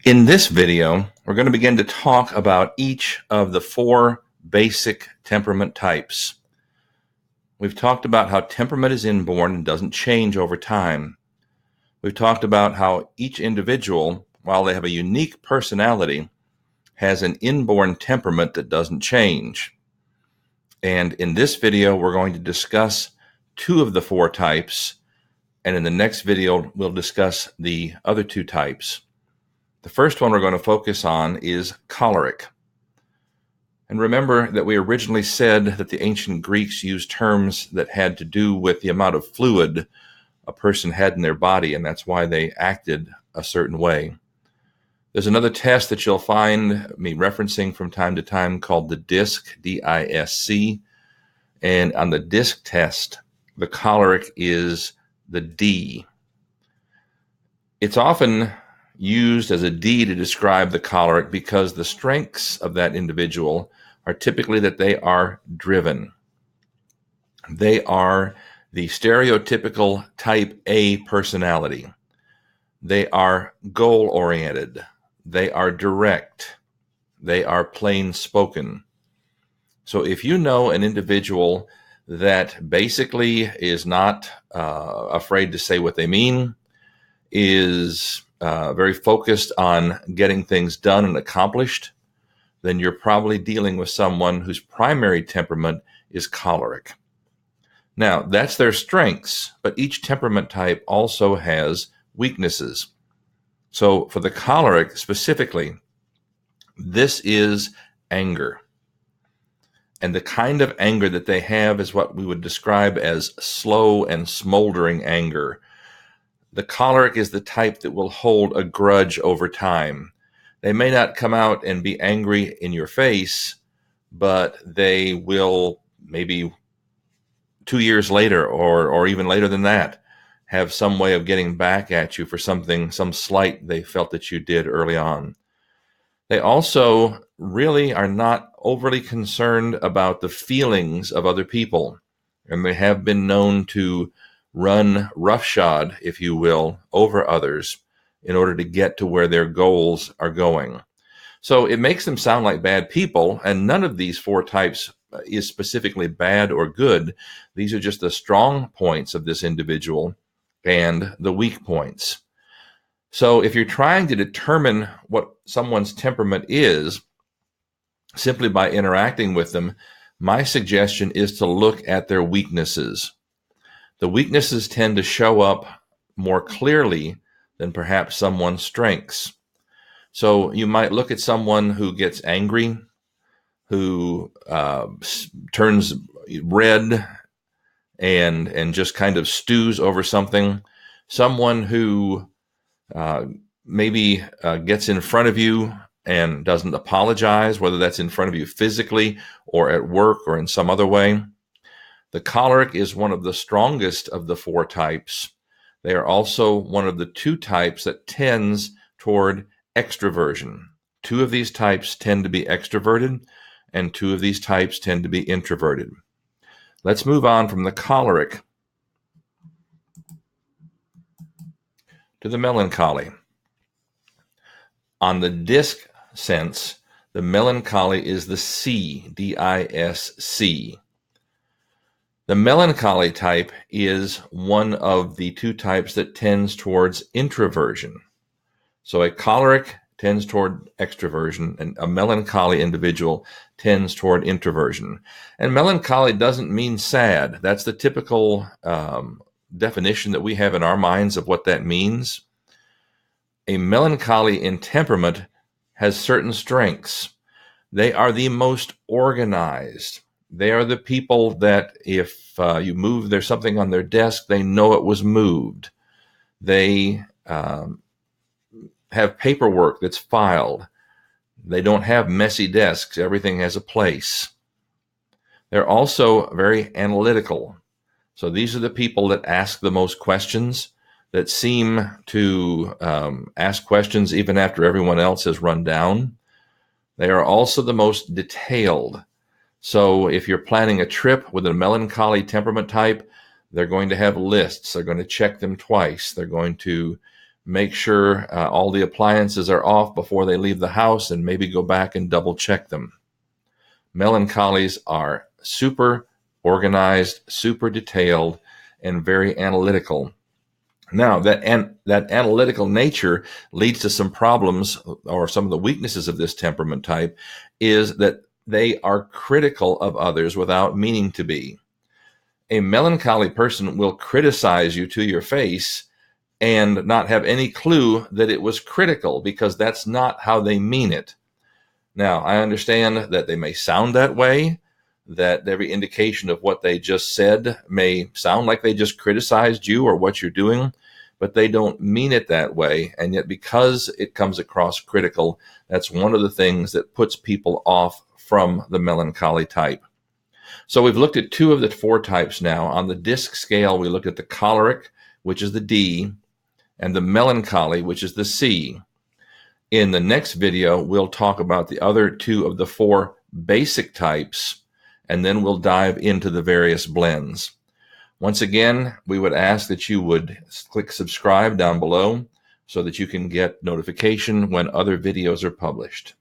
In this video, we're going to begin to talk about each of the four basic temperament types. We've talked about how temperament is inborn and doesn't change over time. We've talked about how each individual, while they have a unique personality, has an inborn temperament that doesn't change. And in this video, we're going to discuss two of the four types, and in the next video, we'll discuss the other two types. The first one we're going to focus on is choleric. And remember that we originally said that the ancient Greeks used terms that had to do with the amount of fluid a person had in their body, and that's why they acted a certain way. There's another test that you'll find me referencing from time to time called the DISC, D-I-S-C. And on the DISC test, the choleric is the D. It's often used as a D to describe the choleric because the strengths of that individual are typically that they are driven. They are the stereotypical type A personality. They are goal-oriented. They are direct. They are plain-spoken. So if you know an individual that basically is not afraid to say what they mean, is very focused on getting things done and accomplished, then you're probably dealing with someone whose primary temperament is choleric. Now, that's their strengths, but each temperament type also has weaknesses. So for the choleric specifically, this is anger. And the kind of anger that they have is what we would describe as slow and smoldering anger. The choleric is the type that will hold a grudge over time. They may not come out and be angry in your face, but they will maybe 2 years later or even later than that have some way of getting back at you for something, some slight they felt that you did early on. They also really are not overly concerned about the feelings of other people, and they have been known to run roughshod, if you will, over others in order to get to where their goals are going. So it makes them sound like bad people, and none of these four types is specifically bad or good. These are just the strong points of this individual and the weak points. So if you're trying to determine what someone's temperament is simply by interacting with them, my suggestion is to look at their weaknesses. The weaknesses tend to show up more clearly than perhaps someone's strengths. So you might look at someone who gets angry, who turns red and just kind of stews over something. Someone who maybe gets in front of you and doesn't apologize, whether that's in front of you physically or at work or in some other way. The choleric is one of the strongest of the four types. They are also one of the two types that tends toward extroversion. Two of these types tend to be extroverted, and two of these types tend to be introverted. Let's move on from the choleric to the melancholy. On the DISC sense, the melancholy is the C, D-I-S-C. The melancholy type is one of the two types that tends towards introversion. So a choleric tends toward extroversion, and a melancholy individual tends toward introversion. And melancholy doesn't mean sad. That's the typical definition that we have in our minds of what that means. A melancholy in temperament has certain strengths. They are the most organized. They are the people that if you move, there's something on their desk, they know it was moved. They have paperwork that's filed. They don't have messy desks. Everything has a place. They're also very analytical. So these are the people that ask the most questions, that seem to ask questions even after everyone else has run down. They are also the most detailed. So if you're planning a trip with a melancholy temperament type, they're going to have lists. They're going to check them twice. They're going to make sure all the appliances are off before they leave the house, and maybe go back and double check them. Melancholies are super organized, super detailed, and very analytical. Now, that analytical nature leads to some problems, or some of the weaknesses of this temperament type is that they are critical of others without meaning to be. A melancholy person will criticize you to your face and not have any clue that it was critical, because that's not how they mean it. Now, I understand that they may sound that way, that every indication of what they just said may sound like they just criticized you or what you're doing, but they don't mean it that way. And yet, because it comes across critical, that's one of the things that puts people off from the melancholy type. So we've looked at 2 of the 4 types now. On the DISC scale, we looked at the choleric, which is the D, and the melancholy, which is the C. In the next video, we'll talk about the other 2 of the 4 basic types, and then we'll dive into the various blends. Once again, we would ask that you would click subscribe down below so that you can get notification when other videos are published.